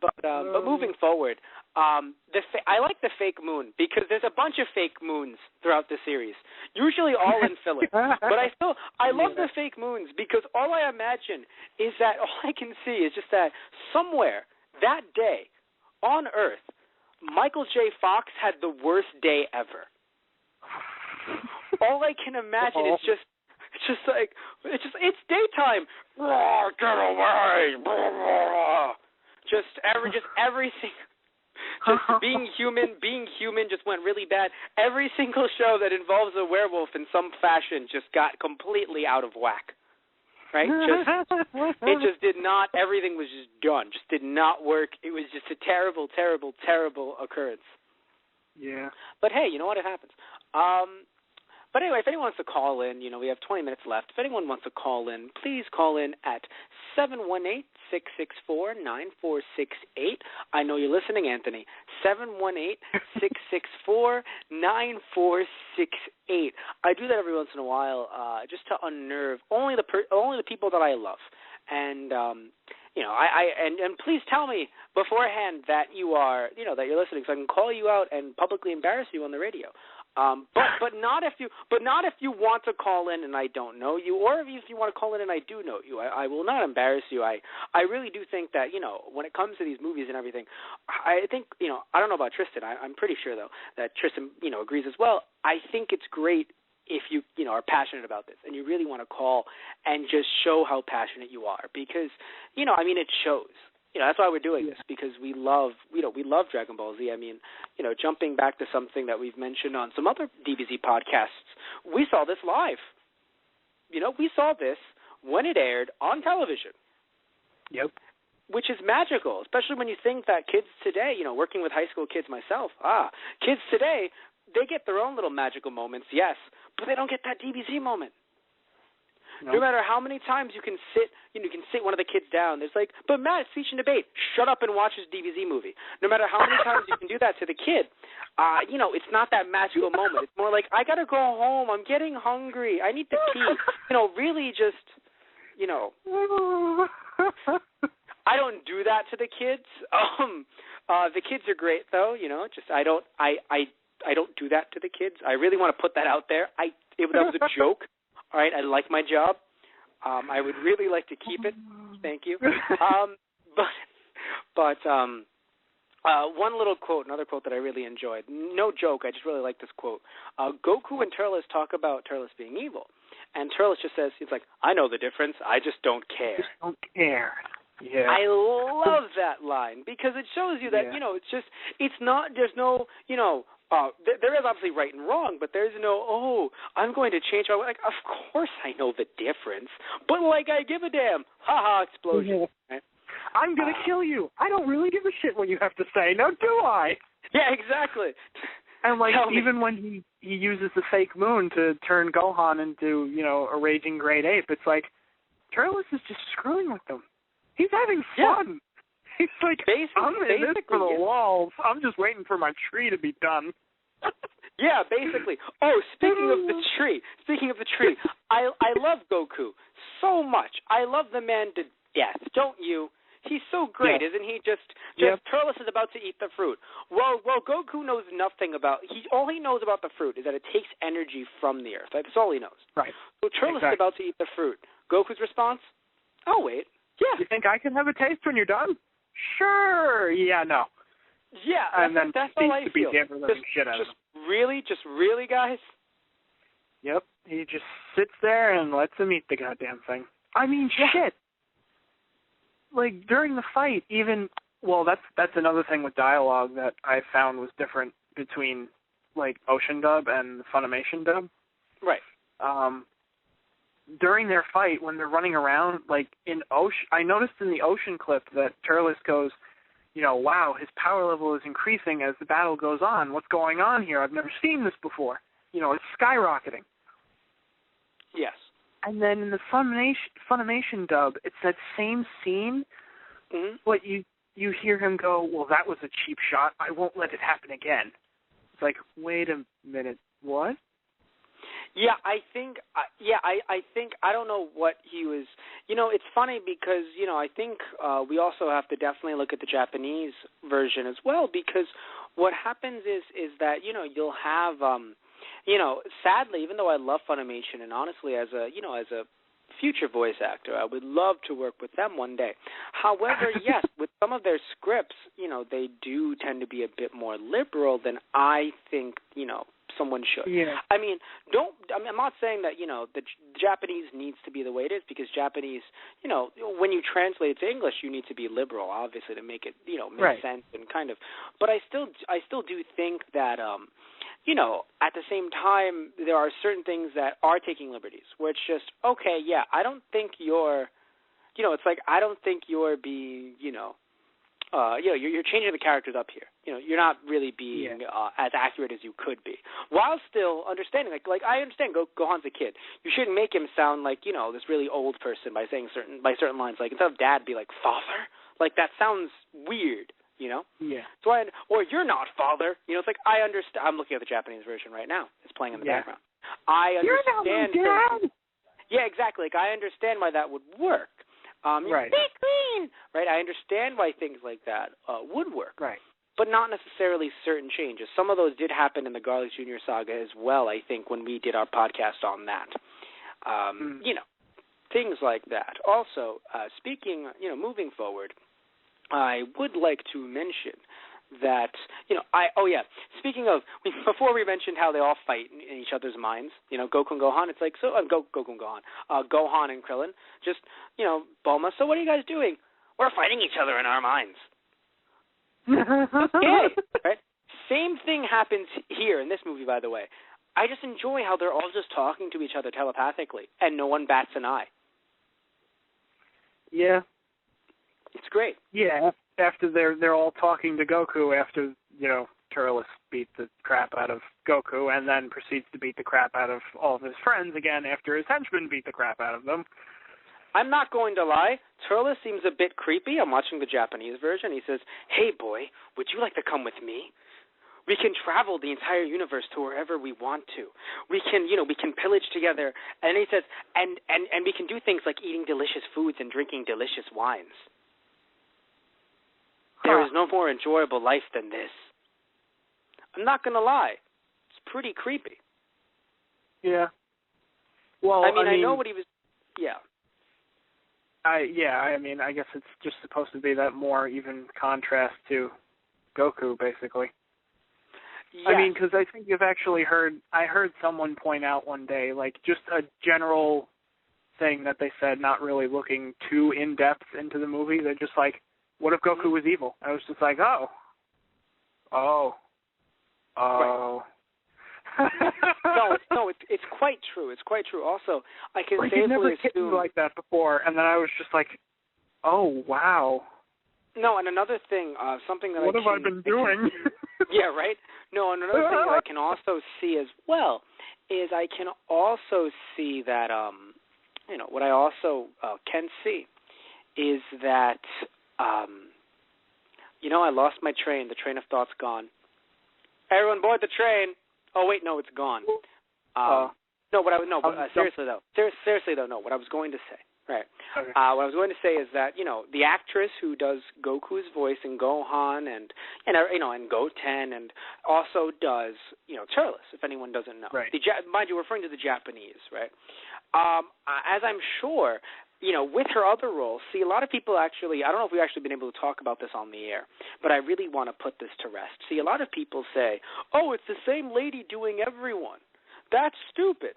But moving forward, I like the fake moon because there's a bunch of fake moons throughout the series, usually all in filler. But I love the fake moons because all I imagine is that all I can see is just that somewhere that day on Earth, Michael J. Fox had the worst day ever. All I can imagine is it's daytime. Get away! Just everything. Just being human just went really bad. Every single show that involves a werewolf in some fashion just got completely out of whack. Right? It just did not. Everything was just done. Just did not work. It was just a terrible, terrible, terrible occurrence. Yeah. But hey, you know what? It happens. But anyway, if anyone wants to call in, we have 20 minutes left. If anyone wants to call in, please call in at 718-664-9468. I know you're listening, Anthony. 718-664-9468. I do that every once in a while just to unnerve only the people that I love. And and please tell me beforehand that you are, that you're listening, so I can call you out and publicly embarrass you on the radio. But not if you want to call in and I don't know you, or if you want to call in and I do know you. I will not embarrass you. I really do think that when it comes to these movies and everything, I think I don't know about Tristan. I'm pretty sure though that Tristan agrees as well. I think it's great if you are passionate about this and you really want to call and just show how passionate you are because it shows. That's why we're doing this, because we love Dragon Ball Z. I mean, jumping back to something that we've mentioned on some other DBZ podcasts, we saw this live. We saw this when it aired on television. Yep. Which is magical, especially when you think that kids today, working with high school kids myself, kids today, they get their own little magical moments, yes, but they don't get that DBZ moment. No matter how many times you can sit one of the kids down. There's but Matt, it's speech and debate. Shut up and watch this DBZ movie. No matter how many times you can do that to the kid, it's not that magical moment. It's more like, I gotta go home. I'm getting hungry. I need to pee. Really just, I don't do that to the kids. The kids are great though. I don't do that to the kids. I really want to put that out there. That was a joke. All right, I like my job. I would really like to keep it. Thank you. But one little quote, another quote that I really enjoyed. No joke, I just really like this quote. Goku and Turles talk about Turles being evil. And Turles just says, it's like, I know the difference, I just don't care. Just don't care. Yeah. I love that line because it shows you that, there's no, there is obviously right and wrong, but there's no, I'm going to change my way. Like, of course I know the difference, but I give a damn. Ha-ha, explosion. Yeah. Right? I'm going to kill you. I don't really give a shit what you have to say. No, do I? Yeah, exactly. And, even when he uses the fake moon to turn Gohan into, a raging great ape, it's like, Turles is just screwing with them. He's having fun. Yeah. He's like, I'm in this for the walls. I'm just waiting for my tree to be done. Yeah, basically. Oh, speaking of the tree, I love Goku so much. I love the man to death, don't you? He's so great, isn't he? Just Turles is about to eat the fruit. Well, Goku knows nothing about. All he knows about the fruit is that it takes energy from the earth. That's all he knows. Right. So Turles is about to eat the fruit. Goku's response? Oh, wait. Yeah. You think I can have a taste when you're done? Sure. Yeah, no. Yeah, and then that's proceeds all I to beat feel. the ever-living shit out of him. Really, guys? Yep, he just sits there and lets him eat the goddamn thing. I mean, shit. Like, during the fight, even... Well, that's another thing with dialogue that I found was different between, like, Ocean dub and the Funimation dub. Right. During their fight, when they're running around, like, I noticed in the Ocean clip that Turles goes, you know, wow, his power level is increasing as the battle goes on. What's going on here? I've never seen this before. You know, it's skyrocketing. Yes. And then in the Funimation dub, it's that same scene, but you hear him go, well, that was a cheap shot. I won't let it happen again. It's like, wait a minute, what? Yeah, I think, I don't know what he was, you know, it's funny because, you know, I think we also have to definitely look at the Japanese version as well, because what happens is that, you know, you'll have, you know, sadly, even though I love Funimation, and honestly, as a future voice actor, I would love to work with them one day. However, yes, with some of their scripts, you know, they do tend to be a bit more liberal than I think, you know, someone should. Yeah. I mean, I'm not saying that, you know, the Japanese needs to be the way it is, because Japanese, you know, when you translate it to English, you need to be liberal, obviously, to make it, you know, make sense and kind of. But I still do think that, you know, at the same time, there are certain things that are taking liberties, where it's just, okay, yeah, I don't think you're, you know, it's like, I don't think you're being, you know, you're changing the characters up here. You know, you're not really being as accurate as you could be, while still understanding. Like I understand Gohan's a kid. You shouldn't make him sound like, you know, this really old person by saying certain lines. Like, instead of dad, be like father. Like, that sounds weird. You know? Yeah. So or you're not father. You know, it's like, I understand. I'm looking at the Japanese version right now. It's playing in the background. I understand. You're not my dad. Yeah, exactly. Like, I understand why that would work. Right. Be clean. Right. I understand why things like that would work. Right. But not necessarily certain changes. Some of those did happen in the Garlic Jr. saga as well, I think, when we did our podcast on that. You know, things like that. Also, speaking, you know, moving forward, I would like to mention that, you know, speaking of, before we mentioned how they all fight in each other's minds, you know, Goku and Gohan, it's like, so, Goku and Gohan, Gohan and Krillin, just, you know, Bulma, so what are you guys doing? We're fighting each other in our minds. Okay, right? Same thing happens here in this movie, by the way. I just enjoy how they're all just talking to each other telepathically, and no one bats an eye. Yeah. It's great. Yeah, after they're all talking to Goku after, you know, Turles beat the crap out of Goku and then proceeds to beat the crap out of all of his friends again after his henchmen beat the crap out of them. I'm not going to lie. Turles seems a bit creepy. I'm watching the Japanese version. He says, hey, boy, would you like to come with me? We can travel the entire universe to wherever we want to. We can, you know, we can pillage together. And he says, and we can do things like eating delicious foods and drinking delicious wines. There is no more enjoyable life than this. I'm not going to lie. It's pretty creepy. Yeah. Well, I mean, I know what he was... Yeah. I mean, I guess it's just supposed to be that more even contrast to Goku, basically. Yes. I mean, because I think you've actually I heard someone point out one day, like, just a general thing that they said, not really looking too in-depth into the movie. They're just like, what if Goku was evil? I was just like, oh. Right. No, it's quite true. It's quite true. Also, I can safely never assume... hit me like that before, and then I was just like, oh, wow. No, and another thing, something that what have I been doing? Yeah, right? No, and another thing that I can also see as well is I can also see that, you know, what I also can see is that, you know, I lost my train. The train of thought's gone. Everyone board the train. Oh, wait, no, it's gone. Seriously though, no, what I was going to say, right, okay. What I was going to say is that, you know, the actress who does Goku's voice in Gohan and you know, and Goten, and also does, you know, Turles, if anyone doesn't know. Right. Mind you, referring to the Japanese, right, as I'm sure, with her other roles, see, a lot of people actually, I don't know if we've actually been able to talk about this on the air, but I really want to put this to rest. See, a lot of people say, oh, it's the same lady doing everyone. That's stupid.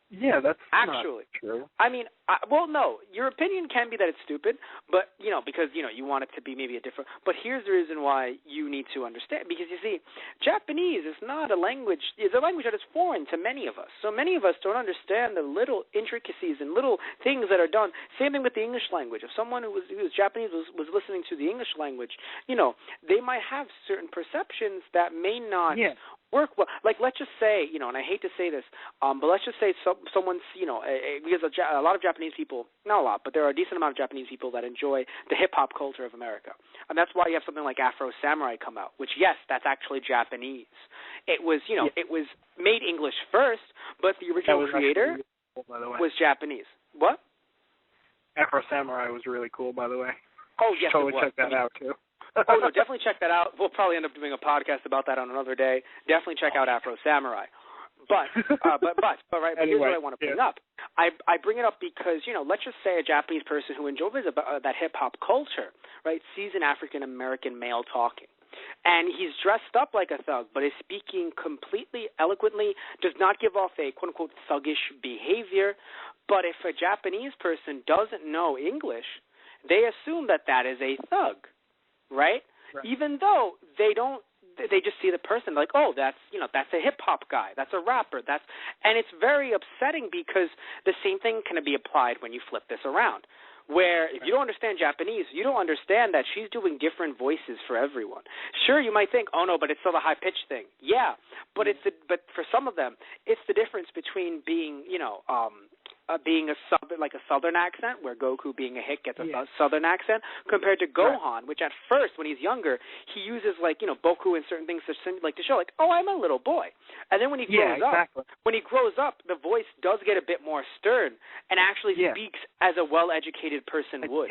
Yeah, that's actually not true. I mean, well, no, your opinion can be that it's stupid, but, because, you want it to be maybe a different, but here's the reason why you need to understand, because you see, Japanese is not a language, it's a language that is foreign to many of us, so many of us don't understand the little intricacies and little things that are done. Same thing with the English language. If someone who was Japanese was listening to the English language, they might have certain perceptions that may not work well. Like, let's just say, and I hate to say this, but let's just say someone's, because a lot of Japanese people, not a lot, but there are a decent amount of Japanese people that enjoy the hip-hop culture of America. And that's why you have something like Afro Samurai come out, which, yes, that's actually Japanese. It was, it was made English first, but the original creator was Japanese. What? Afro Samurai was really cool, by the way. Oh, yes, totally it was. Check that out, too. Oh, no, definitely check that out. We'll probably end up doing a podcast about that on another day. Definitely check out Afro Samurai. But here's what I want to bring up. I bring it up because, let's just say a Japanese person who enjoys that hip-hop culture, right, sees an African-American male talking. And he's dressed up like a thug, but is speaking completely eloquently, does not give off a quote-unquote thuggish behavior. But if a Japanese person doesn't know English, they assume that is a thug, right? Even though they don't. They just see the person like, oh, that's a hip hop guy, that's a rapper, and it's very upsetting because the same thing can be applied when you flip this around. Where if you don't understand Japanese, you don't understand that she's doing different voices for everyone. Sure, you might think, oh no, but it's still the high pitched thing. Yeah, but but for some of them, it's the difference between being being a southern accent, where Goku being a hick gets a southern accent, compared to Gohan, which at first when he's younger he uses Boku and certain things to show oh, I'm a little boy, and then when he grows up, the voice does get a bit more stern and actually speaks as a well-educated person would.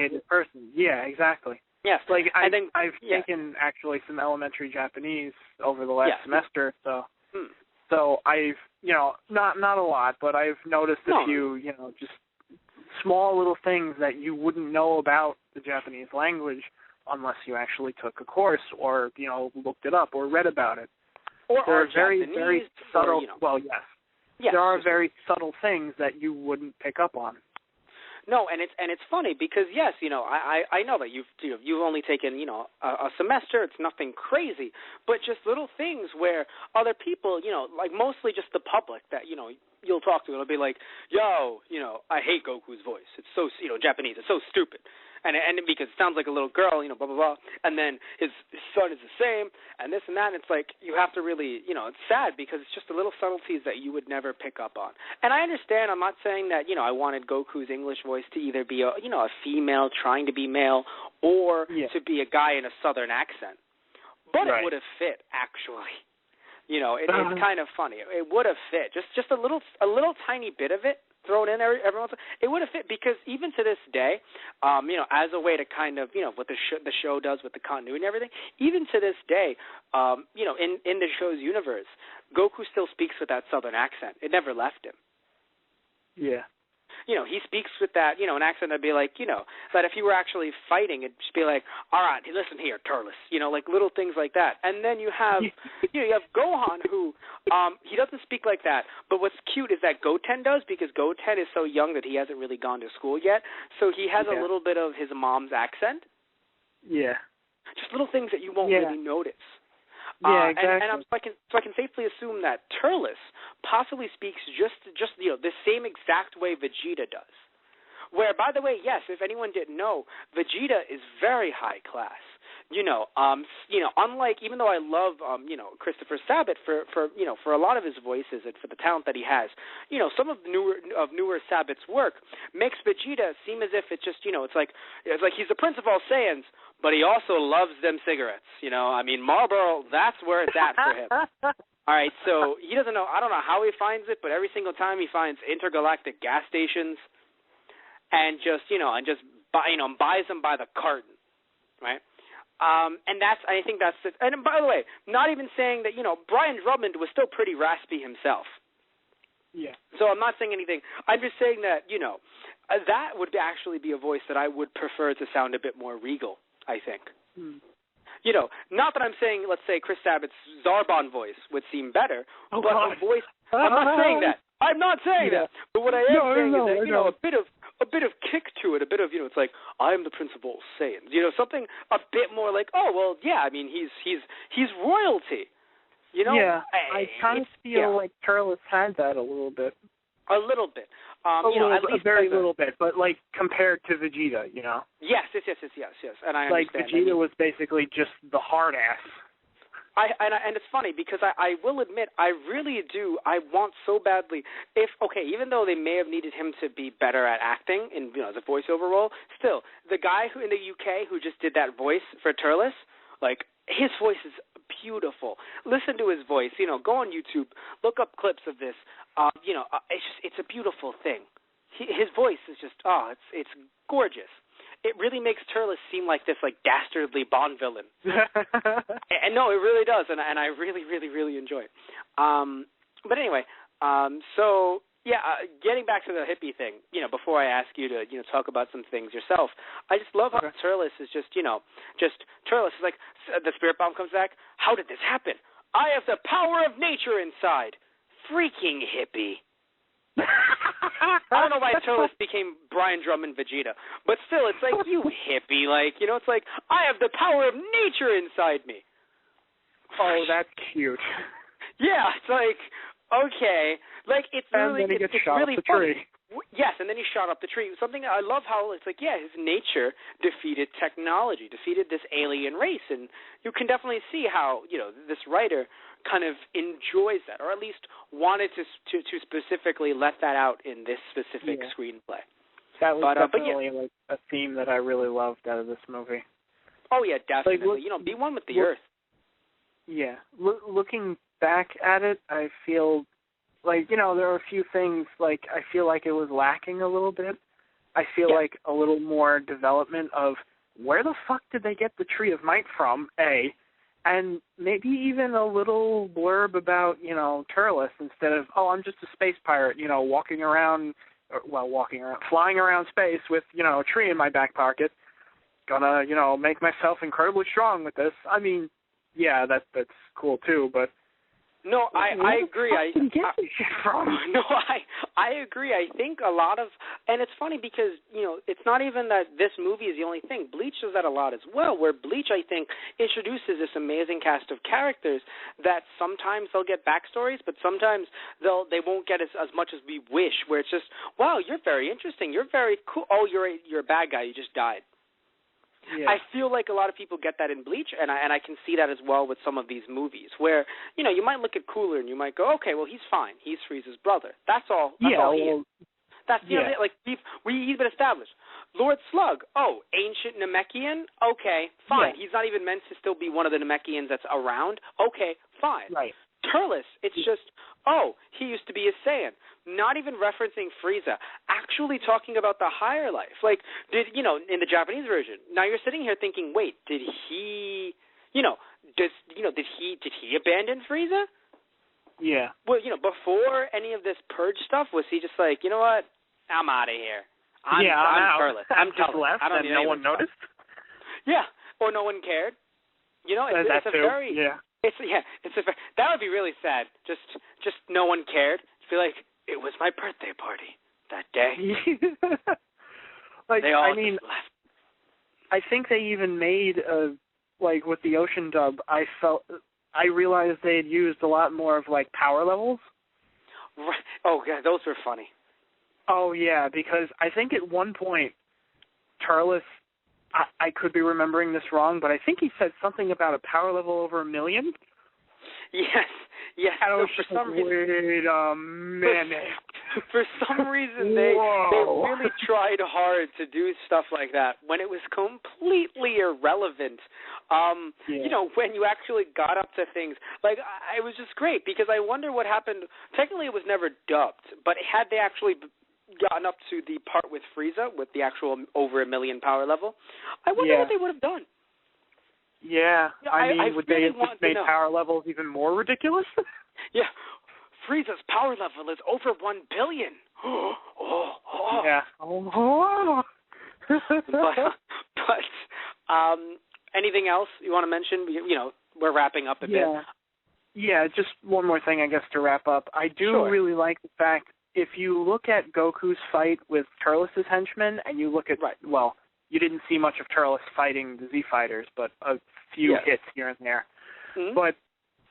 Yeah, exactly. Yes, I've taken actually some elementary Japanese over the last semester, so. So I've, not a lot, but I've noticed a few, just small little things that you wouldn't know about the Japanese language unless you actually took a course or, looked it up or read about it. Or there are very, Japanese, very subtle, or, yes. There are very subtle things that you wouldn't pick up on. No, and it's funny because yes, I know that you've only taken a semester. It's nothing crazy, but just little things where other people, like mostly just the public that you'll talk to, it'll be like, yo, I hate Goku's voice. It's so Japanese. It's so stupid. And because it sounds like a little girl, blah, blah, blah, and then his son is the same, and this and that, and it's like you have to really, it's sad because it's just the little subtleties that you would never pick up on. And I understand, I'm not saying that, I wanted Goku's English voice to either be a female trying to be male or to be a guy in a southern accent. But it would have fit, actually. It's kind of funny. It would have fit. Just a little tiny bit of it thrown in every once in a while, it would have fit because even to this day, as a way to kind of, what the show does with the continuity and everything, even to this day, in the show's universe, Goku still speaks with that southern accent. It never left him. Yeah. He speaks with that, an accent that'd be like, that if he were actually fighting, it'd just be like, all right, listen here, Turles, like little things like that. And then you have, you have Gohan who, he doesn't speak like that. But what's cute is that Goten does because Goten is so young that he hasn't really gone to school yet. So he has a little bit of his mom's accent. Yeah. Just little things that you won't really notice. Yeah, exactly. And so I can safely assume that Turles possibly speaks just the same exact way Vegeta does. Where, by the way, yes, if anyone didn't know, Vegeta is very high class. Unlike, even though I love Christopher Sabat for a lot of his voices and for the talent that he has, some of newer Sabat's work makes Vegeta seem as if it's just it's like he's the Prince of all Saiyans, but he also loves them cigarettes. Marlboro, that's where it's at for him. All right, so he doesn't know. I don't know how he finds it, but every single time he finds intergalactic gas stations, and buys them by the carton, right? And I think that's it. And by the way, not even saying that Brian Drummond was still pretty raspy himself. Yeah. So I'm not saying anything. I'm just saying that that would actually be a voice that I would prefer to sound a bit more regal, I think. You know, not that I'm saying, let's say, Chris Sabbath's Zarbon voice would seem better, but a voice. I'm not saying that. I'm not saying that. But what I am saying is that, you know, a bit of kick to it, a bit of, you know, it's like, I'm the principal Saiyan. You know, something a bit more like, oh, well, yeah, I mean, he's royalty. You know? Yeah, I kind of feel like Turles had that a little bit. A little bit. You know, at least a very little bit, but like compared to Vegeta, you know. Yes. And I like understand. Vegeta was basically just the hard ass. And it's funny because I will admit I really do. I want so badly. Even though they may have needed him to be better at acting in, you know, the voiceover role, still the guy who in the UK who just did that voice for Turles, like his voice is beautiful. Listen to his voice. You know, go on YouTube, look up clips of this. You know, it's a beautiful thing. His voice is just it's gorgeous. It really makes Turles seem like this like dastardly Bond villain. And no, it really does, and I really, really, really enjoy it. But anyway, so yeah, getting back to the hippie thing, you know, before I ask you to, you know, talk about some things yourself, I just love how Turles is just, you know, Turles is like, the spirit bomb comes back. How did this happen? I have the power of nature inside. Freaking hippie. I don't know why Turles became Brian Drummond Vegeta, but still, it's like, you hippie, like, you know, it's like, I have the power of nature inside me. Oh, that's cute. Yeah, it's like, okay, like, it's really, and then he gets it's shot really up the funny. tree. Yes, and then he shot up the tree. Something I love how it's like, yeah, his nature defeated technology, defeated this alien race, and you can definitely see how, you know, this writer kind of enjoys that, or at least wanted to specifically let that out in this specific screenplay. That was definitely like a theme that I really loved out of this movie. Oh yeah, definitely. Like, you know, be one with the earth. Yeah, looking back at it, I feel like, you know, there are a few things, like, I feel like it was lacking a little bit. I feel like a little more development of where the fuck did they get the Tree of Might from, A, and maybe even a little blurb about, you know, Turles instead of, oh, I'm just a space pirate, you know, flying around space with, you know, a tree in my back pocket, gonna, you know, make myself incredibly strong with this. I mean, yeah, that's cool too, but no, I agree. Where the fuck did you get this shit from? No, I agree. I think a lot of, and it's funny because, you know, it's not even that this movie is the only thing. Bleach does that a lot as well, where Bleach, I think, introduces this amazing cast of characters that sometimes they'll get backstories, but sometimes they won't get as much as we wish, where it's just, wow, you're very interesting. You're very cool. Oh, you're a bad guy. You just died. Yeah. I feel like a lot of people get that in Bleach, and I can see that as well with some of these movies, where, you know, you might look at Cooler and you might go, okay, well, he's fine. He's Frieza's brother. That's all. That's all he is. That's, you know, like, he's been established. Lord Slug, oh, ancient Namekian? Okay, fine. He's not even meant to still be one of the Namekians that's around? Okay, fine. Right. Turles, it's just, oh, he used to be a Saiyan. Not even referencing Frieza, actually talking about the higher life. Like, did, you know, in the Japanese version, now you're sitting here thinking, wait, did he abandon Frieza? Yeah. Well, you know, before any of this purge stuff, was he just like, you know what, I'm out of here. I'm Turles. I'm just left and no one noticed? Yeah, or no one cared. You know, it's a very... Yeah. That would be really sad. Just no one cared. Feel like it was my birthday party that day. Like, they all I mean, just left. I think they even made like with the Ocean dub. I realized they had used a lot more of like power levels. Right. Oh yeah, those were funny. Oh yeah, because I think at one point, Turles, I could be remembering this wrong, but I think he said something about a power level over 1 million. Yes. And for some reason, wait a minute. For some reason, they really tried hard to do stuff like that when it was completely irrelevant. You know, when you actually got up to things, like, it was just great, because I wonder what happened. Technically, it was never dubbed, but had they actually gotten up to the part with Frieza, with the actual over 1 million power level, I wonder what they would have done. Yeah, I mean, would really they have just made power levels even more ridiculous? Yeah. Frieza's power level is over 1 billion. Yeah. but anything else you want to mention? We're wrapping up a bit. Yeah, just one more thing, I guess, to wrap up. I do really like the fact, if you look at Goku's fight with Turles' henchmen, and you look at, well, you didn't see much of Turles fighting the Z-Fighters, but a few hits here and there. Mm-hmm. But,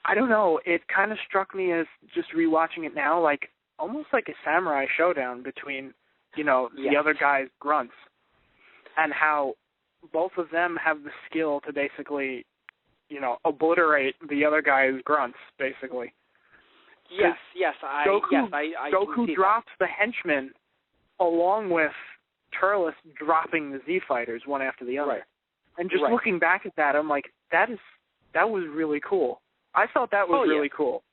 I don't know, it kind of struck me as, just rewatching it now, like, almost like a samurai showdown between, the other guy's grunts, and how both of them have the skill to basically, obliterate the other guy's grunts, basically. Yes, Goku drops the henchmen along with Turles dropping the Z-Fighters one after the other. Right. And just looking back at that, I'm like, that was really cool. I thought that was really cool.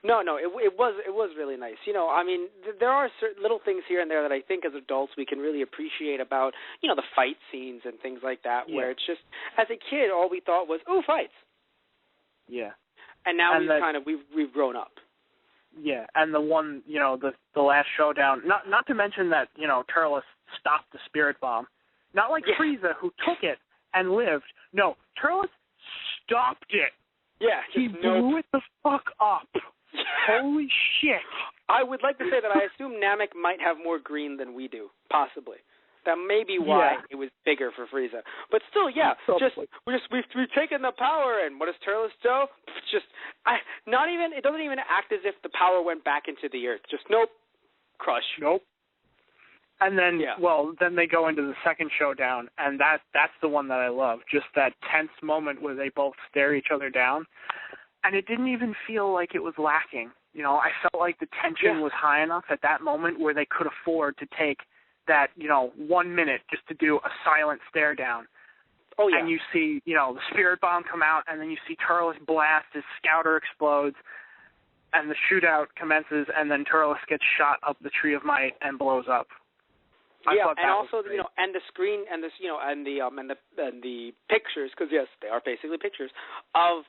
No, it was really nice. There are certain little things here and there that I think as adults we can really appreciate about, the fight scenes and things like that, where it's just, as a kid, all we thought was, ooh, fights. Yeah. And now we've grown up. Yeah, and the one, the last showdown, not to mention that, Turles stopped the spirit bomb. Not like Frieza, who took it and lived. No, Turles stopped it. Yeah. He blew it the fuck up. Holy shit. I would like to say that I assume Namek might have more green than we do, possibly. That may be why it was bigger for Frieza. But still, we've taken the power, and what does Turles do? It doesn't even act as if the power went back into the earth. Just nope, crush. Nope. And then, then they go into the second showdown, and that's the one that I love. Just that tense moment where they both stare each other down. And it didn't even feel like it was lacking. I felt like the tension was high enough at that moment where they could afford to take that, 1 minute just to do a silent stare down. Oh, yeah. And you see, the spirit bomb come out, and then you see Turles blast, his scouter explodes, and the shootout commences, and then Turles gets shot up the Tree of Might and blows up. And also, and the screen, and this, and the pictures, because yes, they are basically pictures of,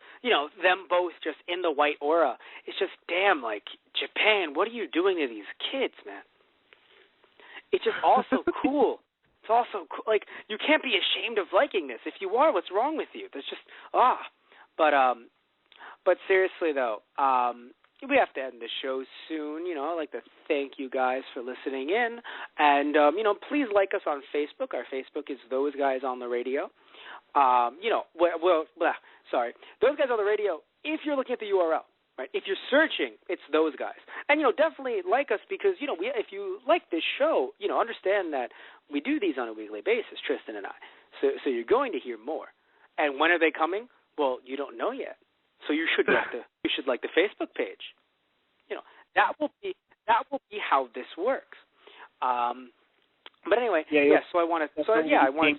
them both just in the white aura. It's just, damn, like, Japan, what are you doing to these kids, man? It's just also cool. It's also cool. Like, you can't be ashamed of liking this. If you are, what's wrong with you? There's just, But seriously, though, we have to end the show soon. I'd like to thank you guys for listening in. And, please like us on Facebook. Our Facebook is Those Guys on the Radio. Those Guys on the Radio, if you're looking at the URL, right? If you're searching, it's Those Guys. And, definitely like us because, if you like this show, understand that we do these on a weekly basis, Tristan and I. So you're going to hear more. And when are they coming? Well, you don't know yet. So you should like the Facebook page. That will be how this works. But anyway, So I wanted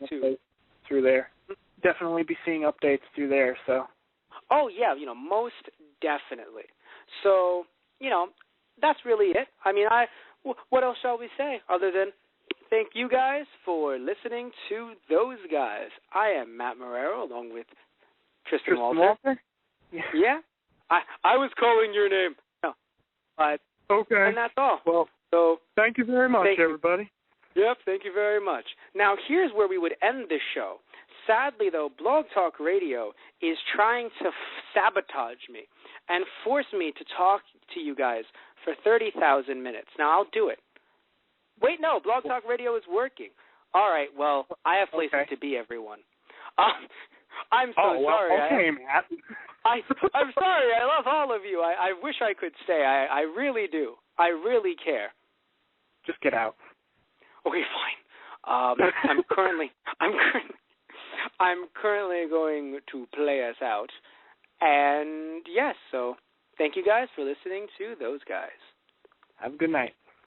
to through there. Definitely be seeing updates through there. So. Oh yeah, most definitely. So that's really it. I mean, what else shall we say other than thank you guys for listening to Those Guys. I am Matt Marrero along with Tristan Walter. Yeah, I was calling your name. No, but okay, and that's all. Well, so thank you very much, everybody. Yep, thank you very much. Now here's where we would end this show. Sadly, though, Blog Talk Radio is trying to sabotage me and force me to talk to you guys for 30,000 minutes. Now I'll do it. Wait, no, Blog Talk Radio is working. All right, well, I have places to be, everyone. I'm so sorry. Okay, Matt. I'm sorry. I love all of you. I wish I could stay. I really do. I really care. Just get out. Okay, fine. I'm currently going to play us out. And yes, so thank you guys for listening to Those Guys. Have a good night.